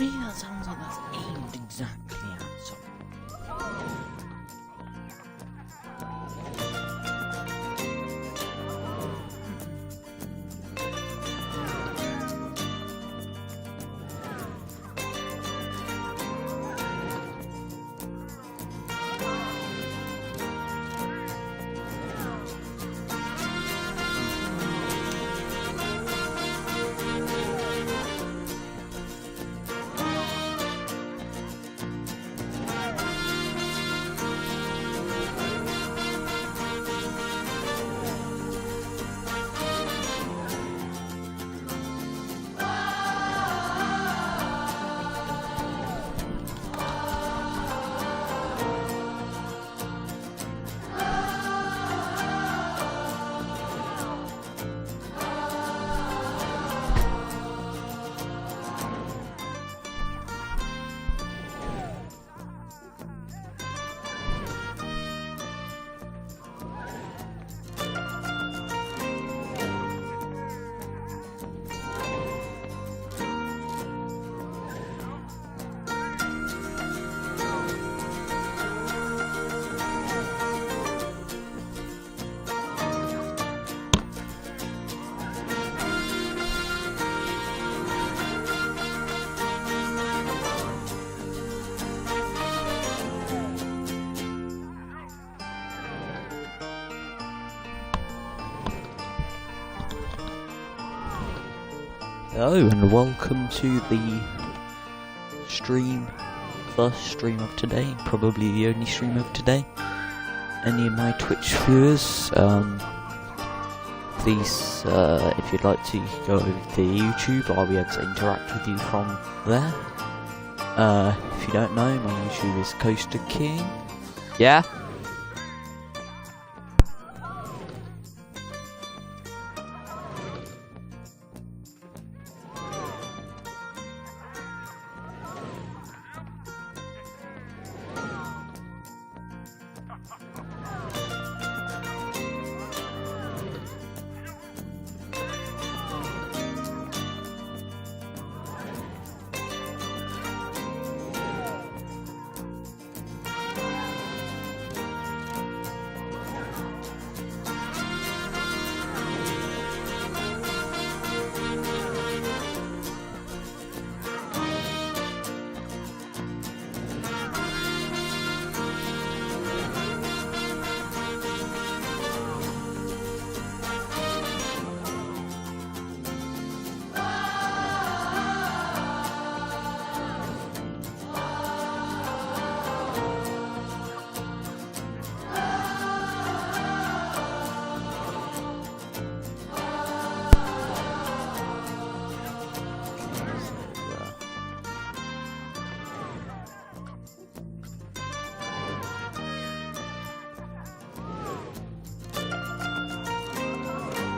me, that sounds like that's aimed exactly at someone. Hello and welcome to the stream, first stream of today, probably the only stream of today. Any of my Twitch viewers, please, if you'd like to go over to YouTube, I'll be able to interact with you from there. If you don't know, my YouTube is Coaster King. Yeah?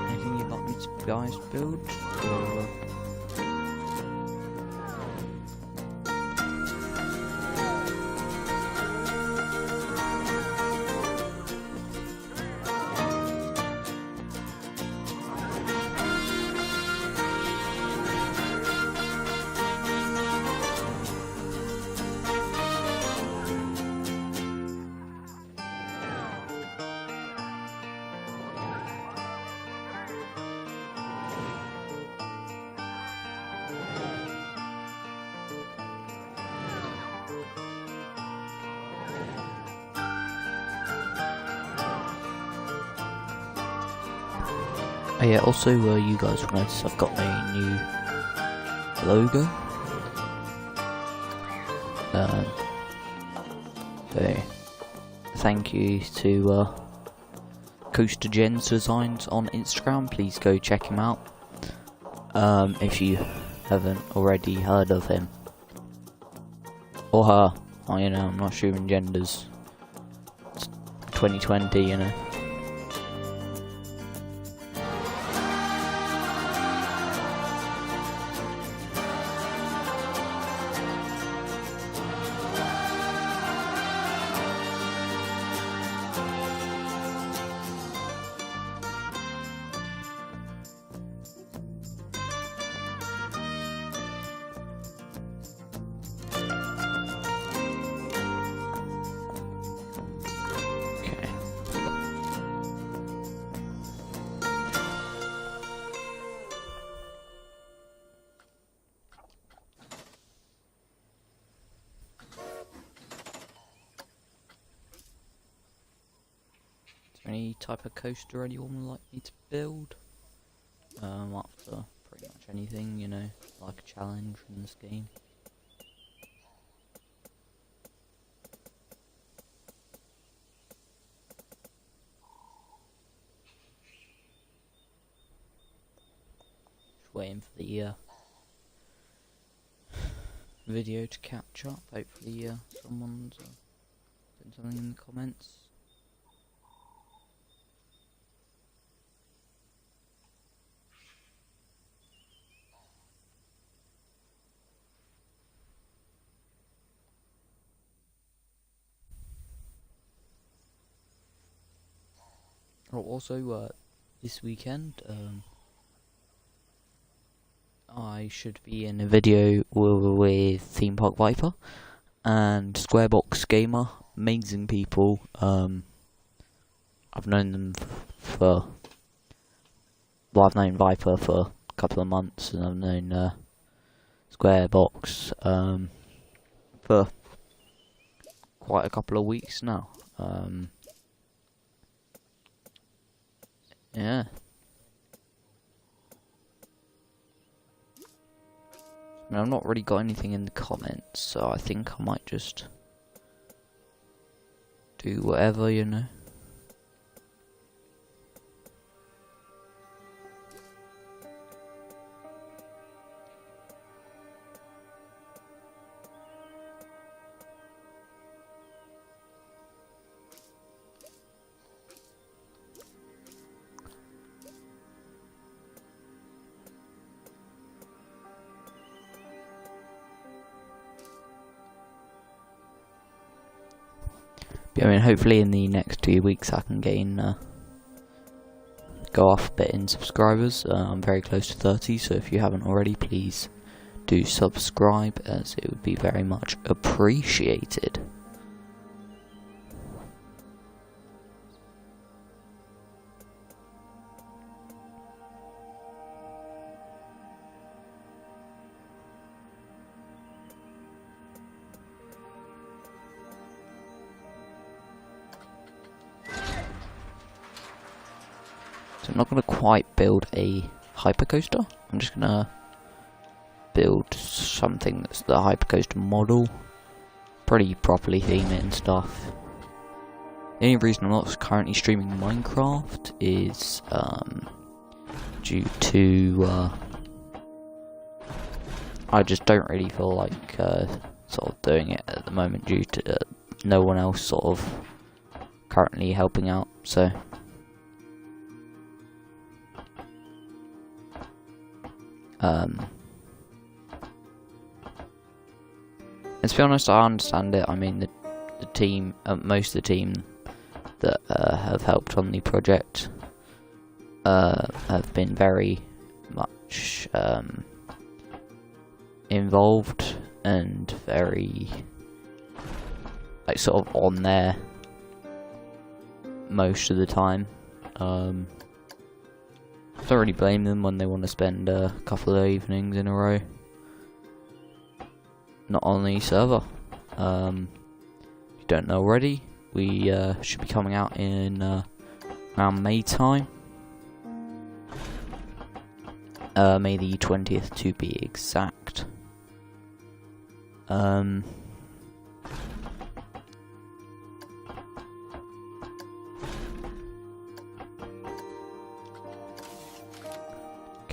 Anything you'd like me to guys build? Or oh yeah, also you guys will notice I've got a new logo. So thank you to Coaster Gens Designs on Instagram. Please go check him out if you haven't already heard of him or her. You know, I'm not assuming genders. It's 2020, you know. Any type of coaster anyone would like me to build? Up for pretty much anything, you know, like a challenge in this game. Just waiting for the video to catch up. Hopefully someone's putting something in the comments. Also, this weekend, I should be in a video with Theme Park Viper and Squarebox Gamer. Amazing people. I've known them for... Well, I've known Viper for a couple of months, and I've known Squarebox for quite a couple of weeks now. Yeah. I mean, I've not really got anything in the comments, so I think I might just do whatever, you know. I mean, hopefully in the next 2 weeks I can gain, go off a bit in subscribers. I'm very close to 30, so if you haven't already, please do subscribe, as it would be very much appreciated. So I'm not going to quite build a hypercoaster. I'm just going to build something that's the hypercoaster model. Pretty properly theme it and stuff. The only reason I'm not currently streaming Minecraft is due to I just don't really feel like sort of doing it at the moment due to no one else sort of currently helping out. So. And to be honest, I understand it. I mean, the team, most of the team that have helped on the project have been very much involved and very, like, sort of on there most of the time. I don't really blame them when they want to spend a couple of evenings in a row not on the server. If you don't know already, we should be coming out in around May time. May the 20th to be exact.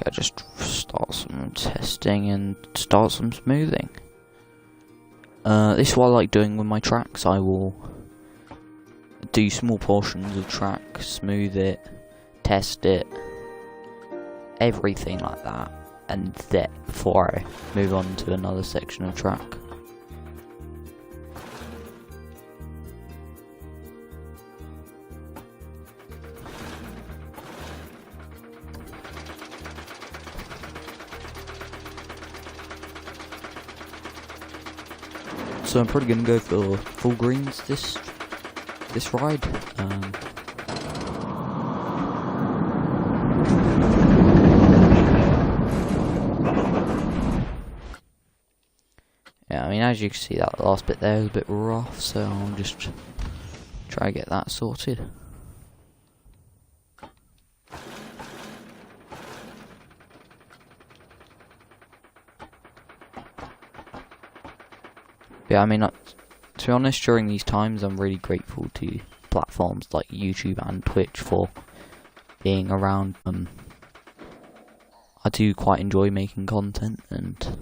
Okay, just start some testing and start some smoothing. This is what I like doing with my tracks. I will do small portions of track, smooth it, test it, everything like that, and then before I move on to another section of track. So I'm probably gonna go for full greens this ride. Yeah, I mean, as you can see, that last bit there is a bit rough, so I'll just try to get that sorted. Yeah, I mean, to be honest, during these times, I'm really grateful to platforms like YouTube and Twitch for being around. I do quite enjoy making content, and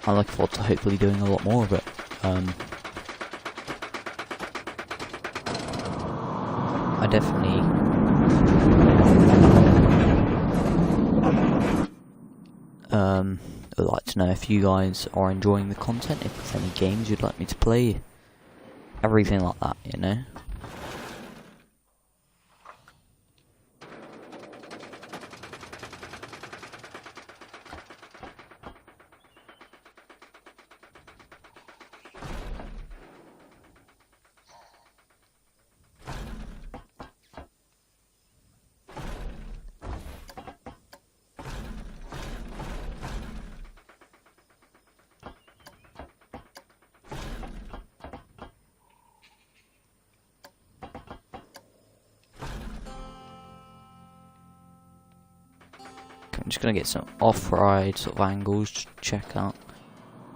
I look forward to hopefully doing a lot more of it. I definitely would like to know if you guys are enjoying the content, if there's any games you'd like me to play, everything like that, you know. I'm just gonna get some off-ride sort of angles to check out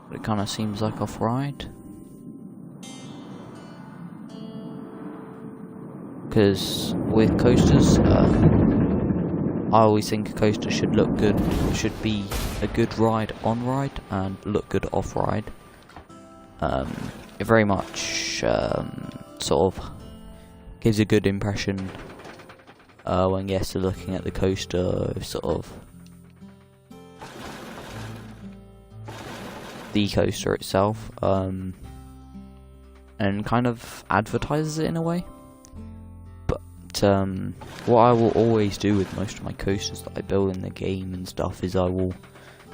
what it kind of seems like off-ride. Because with coasters, I always think a coaster should look good, should be a good ride on-ride and look good off-ride. It very much sort of gives a good impression when guests are looking at the coaster, sort of the coaster itself, and kind of advertises it in a way. But what I will always do with most of my coasters that I build in the game and stuff is I will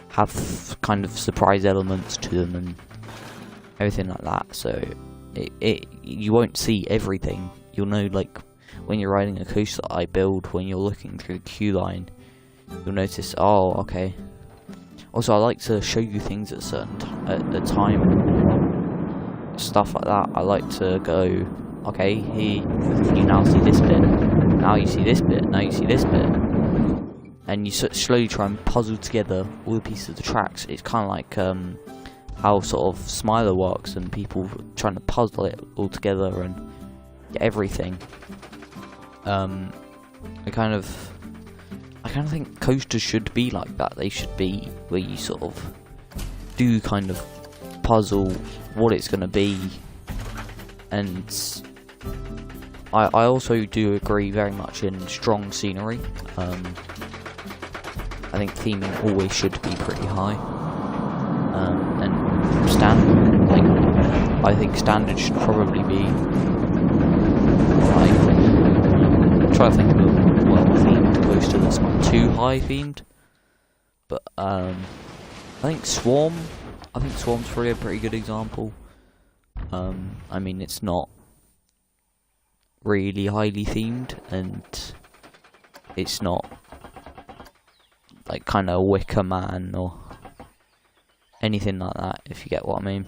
have kind of surprise elements to them and everything like that, so you won't see everything. You'll know, like, when you're riding a coaster that I build, when you're looking through the queue line, you'll notice, oh, okay. Also, I like to show you things at a time, stuff like that. I like to go, okay, here you now see this bit, now you see this bit, now you see this bit, and you slowly try and puzzle together all the pieces of the tracks. It's kind of like how sort of Smiler works, and people trying to puzzle it all together and get everything. I kind of think coasters should be like that. They should be where you sort of do kind of puzzle what it's going to be, and I also do agree very much in strong scenery. I think theming always should be pretty high, and standard. I think standard should probably be like. Try to think of a well-themed coaster that's not too high themed, but I think Swarm's probably a pretty good example. I mean, it's not really highly themed, and it's not like kind of Wicker Man or anything like that, if you get what I mean.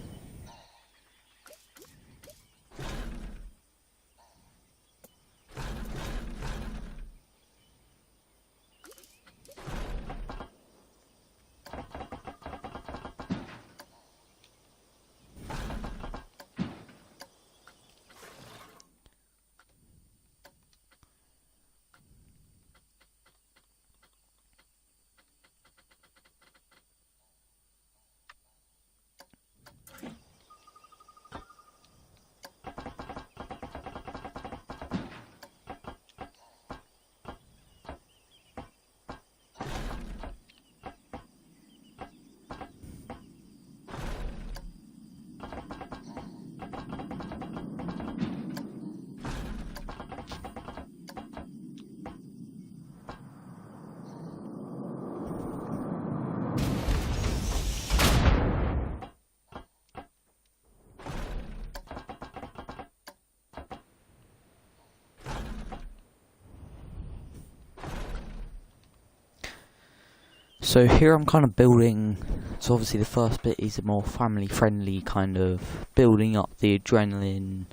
So here I'm kind of building, so obviously the first bit is a more family friendly kind of building up the adrenaline,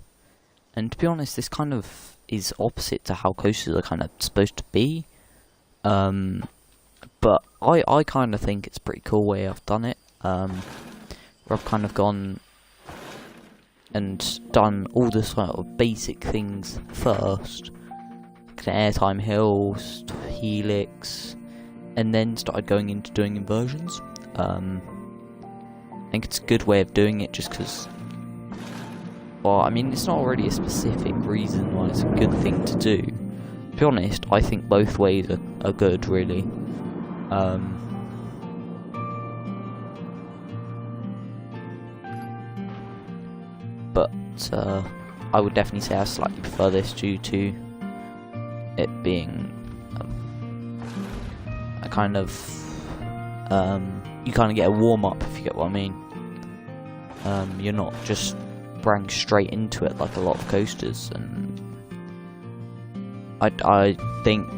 and to be honest this kind but But I kind of think it's a pretty cool way I've done it. Where I've kind of gone and done all the sort of basic things first. Airtime hills, helix, and then started going into doing inversions. I think it's a good way of doing it just because, well, I mean, it's not already a specific reason why it's a good thing to do. To be honest, I think both ways are good, really. But I would definitely say I slightly prefer this due to it being a kind of you kind of get a warm-up, if you get what I mean. You're not just sprang straight into it like a lot of coasters, and I think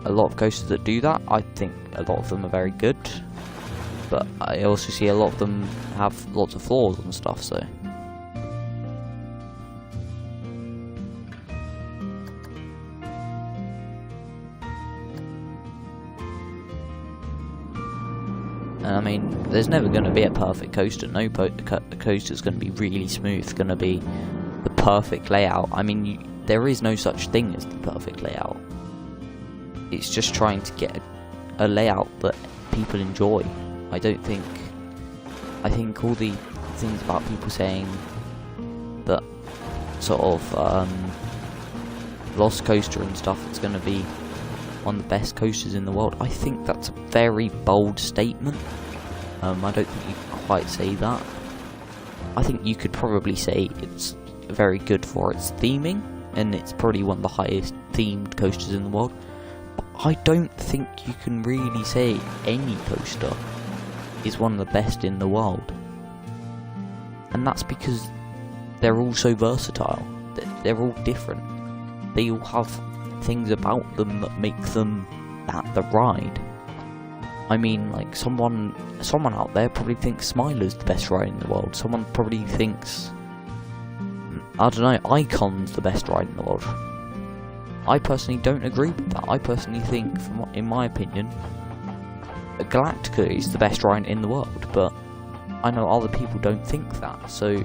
a lot of coasters that do that, I think a lot of them are very good, but I also see a lot of them have lots of flaws and stuff, so I mean, there's never going to be a perfect coaster. No coaster's going to be really smooth, going to be the perfect layout. I mean, there is no such thing as the perfect layout. It's just trying to get a layout that people enjoy. I think all the things about people saying that sort of Velocicoaster and stuff, it's going to be one of the best coasters in the world, I think that's a very bold statement. I don't think you can quite say that. I think you could probably say it's very good for its theming, and it's probably one of the highest themed coasters in the world. But I don't think you can really say any coaster is one of the best in the world. And that's because they're all so versatile. They're all different. They all have things about them that make them at the ride. I mean, like, someone out there probably thinks Smiler's the best ride in the world. Someone probably thinks, I don't know, Icon's the best ride in the world. I personally don't agree with that. I personally think, in my opinion, Galactica is the best ride in the world, but I know other people don't think that, so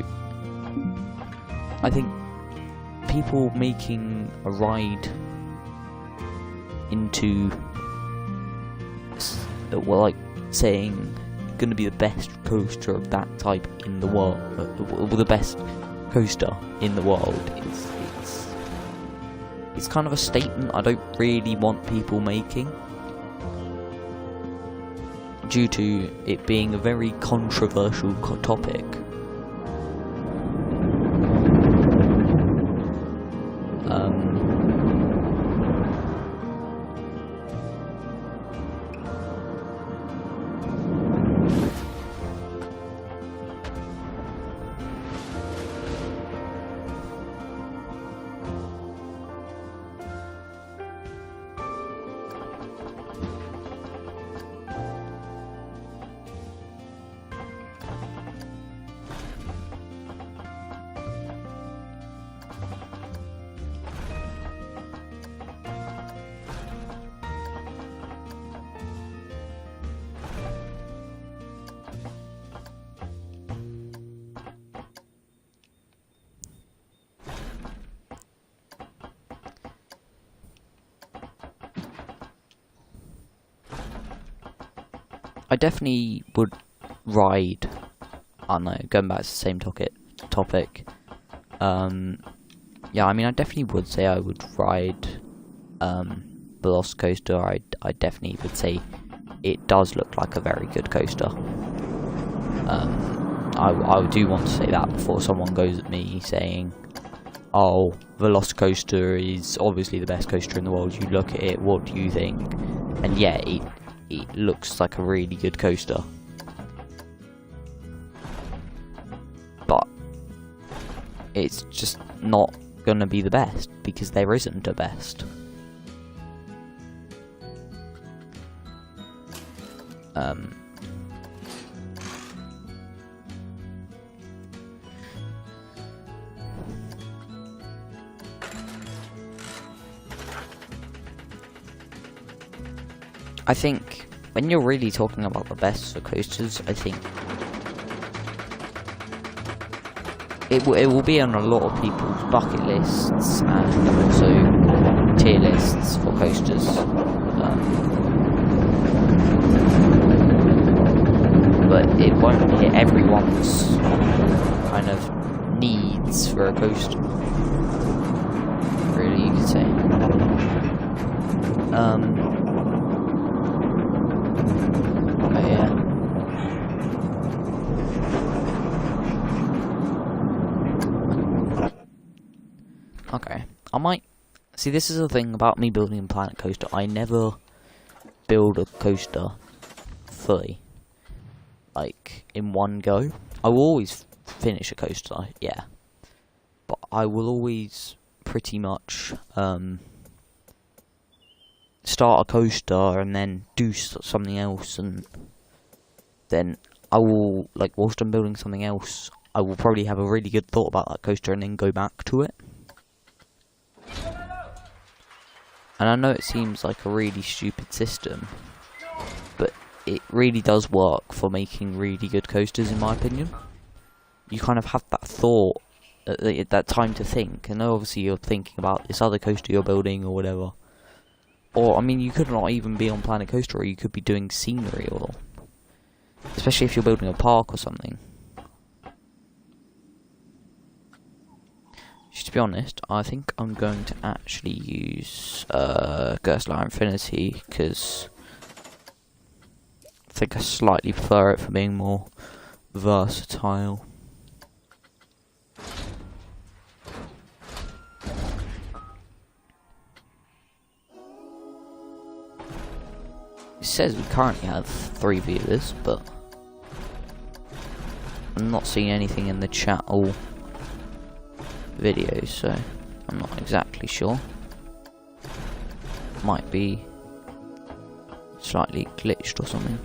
I think people making a ride into, well, like, saying going to be the best coaster of that type in the world, the best coaster in the world, it's kind of a statement I don't really want people making, due to it being a very controversial topic. I definitely would ride, I don't know, going back to the same topic, yeah, I mean, I definitely would say I would ride, Velocicoaster. I definitely would say it does look like a very good coaster. I do want to say that before someone goes at me saying, oh, Velocicoaster is obviously the best coaster in the world, you look at it, what do you think? And yeah, it looks like a really good coaster, but it's just not gonna be the best, because there isn't a best. I think when you're really talking about the best for coasters, I think it will be on a lot of people's bucket lists and also tier lists for coasters. But it won't hit everyone's kind of needs for a coaster. Really, you could say. But yeah. Okay, I might see. This is the thing about me building a Planet Coaster. I never build a coaster fully, like in one go. I will always finish a coaster, yeah, but I will always pretty much start a coaster and then do something else, and then I will, like, whilst I'm building something else, I will probably have a really good thought about that coaster and then go back to it. And I know it seems like a really stupid system, but it really does work for making really good coasters, in my opinion. You kind of have that thought, that time to think, and obviously you're thinking about this other coaster you're building or whatever. Or, I mean, you could not even be on Planet Coaster, or you could be doing scenery, or especially if you're building a park or something. To be honest, I think I'm going to actually use Gerstlauer Infinity, because I think I slightly prefer it for being more versatile. It says we currently have 3 viewers, but I'm not seeing anything in the chat or videos, so I'm not exactly sure. Might be slightly glitched or something.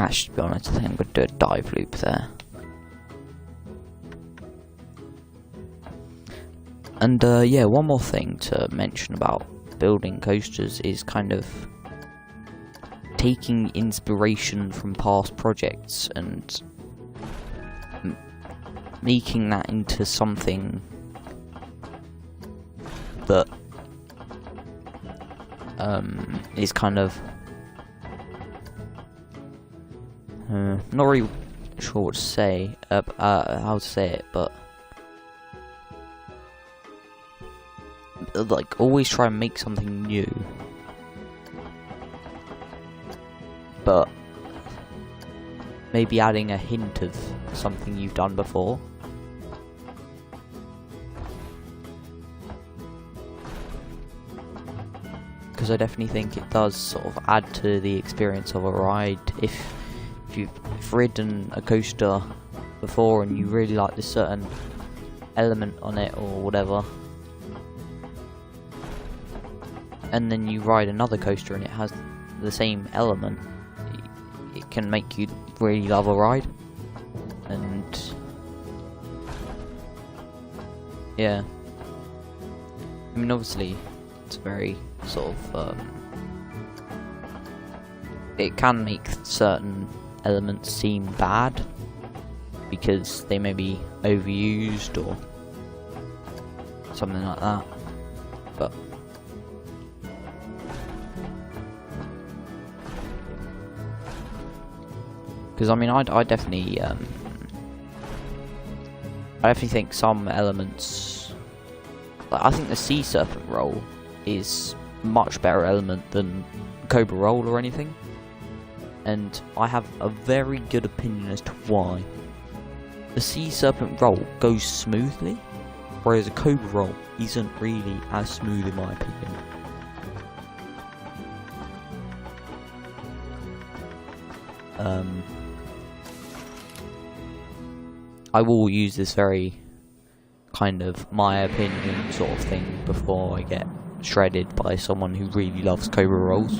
Actually, to be honest, I think I'm going to do a dive loop there. And yeah, one more thing to mention about building coasters is kind of taking inspiration from past projects and making that into something that is kind of not really sure what to say, how to say it, but like, always try and make something new, but maybe adding a hint of something you've done before. Because I definitely think it does sort of add to the experience of a ride. If you've ridden a coaster before and you really like this certain element on it or whatever, and then you ride another coaster and it has the same element, it can make you really love a ride. And yeah, I mean, obviously it's very sort of it can make certain elements seem bad because they may be overused or something like that, but because I mean, I definitely think some elements, like, I think the Sea Serpent roll is much better element than Cobra roll or anything. And I have a very good opinion as to why. The Sea Serpent roll goes smoothly, whereas a Cobra roll isn't really as smooth, in my opinion. I will use this very kind of my opinion sort of thing before I get shredded by someone who really loves Cobra rolls.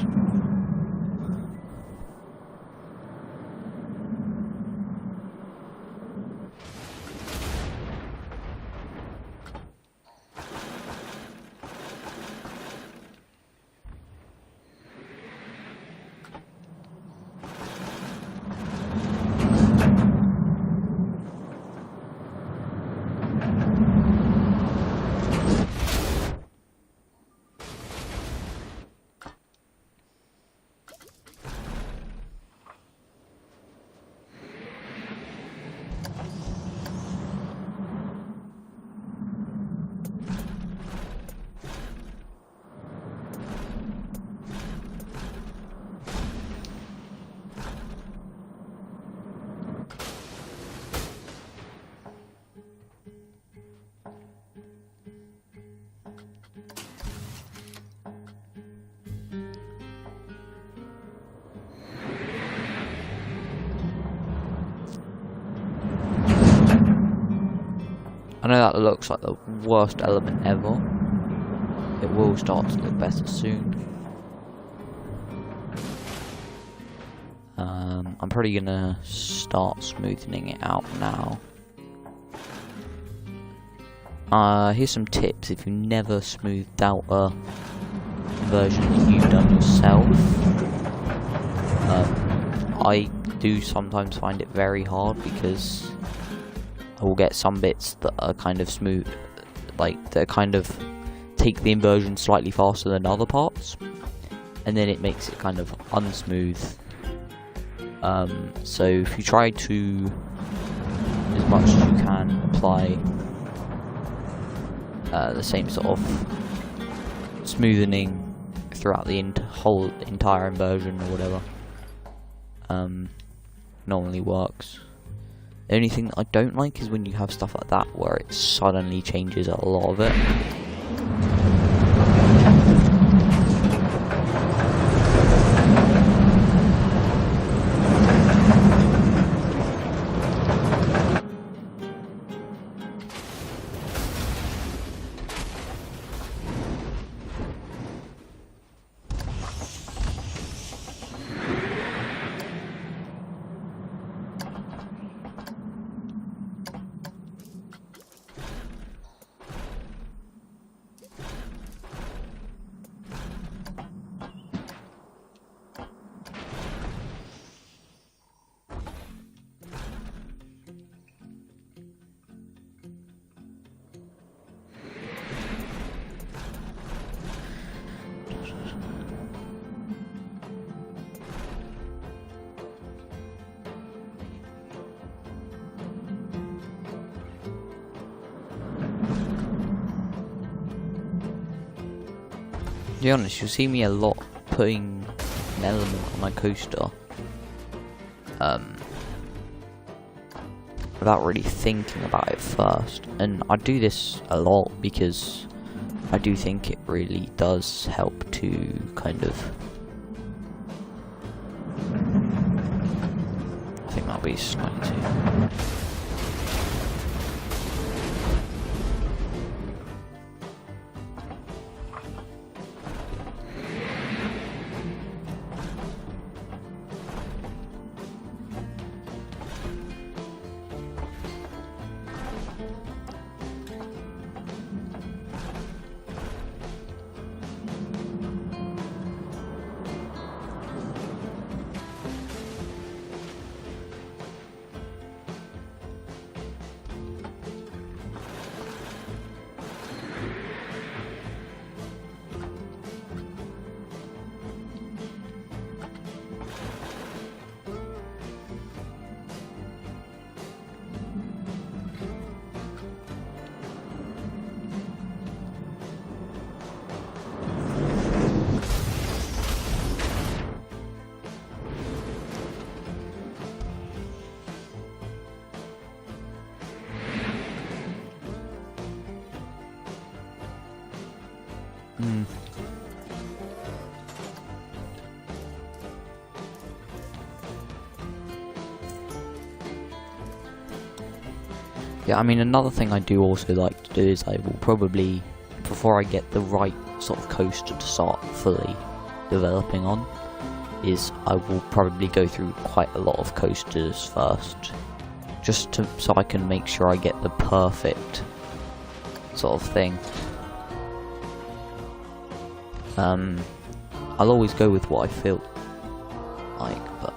I know that looks like the worst element ever. It will start to look better soon. I'm probably gonna start smoothing it out now. Here's some tips if you never smoothed out a version that you've done yourself. I do sometimes find it very hard because I will get some bits that are kind of smooth, like that kind of take the inversion slightly faster than other parts, and then it makes it kind of unsmooth. So if you try to, as much as you can, apply the same sort of smoothing throughout the whole entire inversion or whatever, normally works. The only thing that I don't like is when you have stuff like that where it suddenly changes a lot of it. To be honest, you'll see me a lot putting an element on my coaster without really thinking about it first, and I do this a lot because I do think it really does help to kind of, I think that'll be slightly too. Yeah, I mean, another thing I do also like to do is I will probably, before I get the right sort of coaster to start fully developing on, is I will probably go through quite a lot of coasters first, just so I can make sure I get the perfect sort of thing. I'll always go with what I feel like, but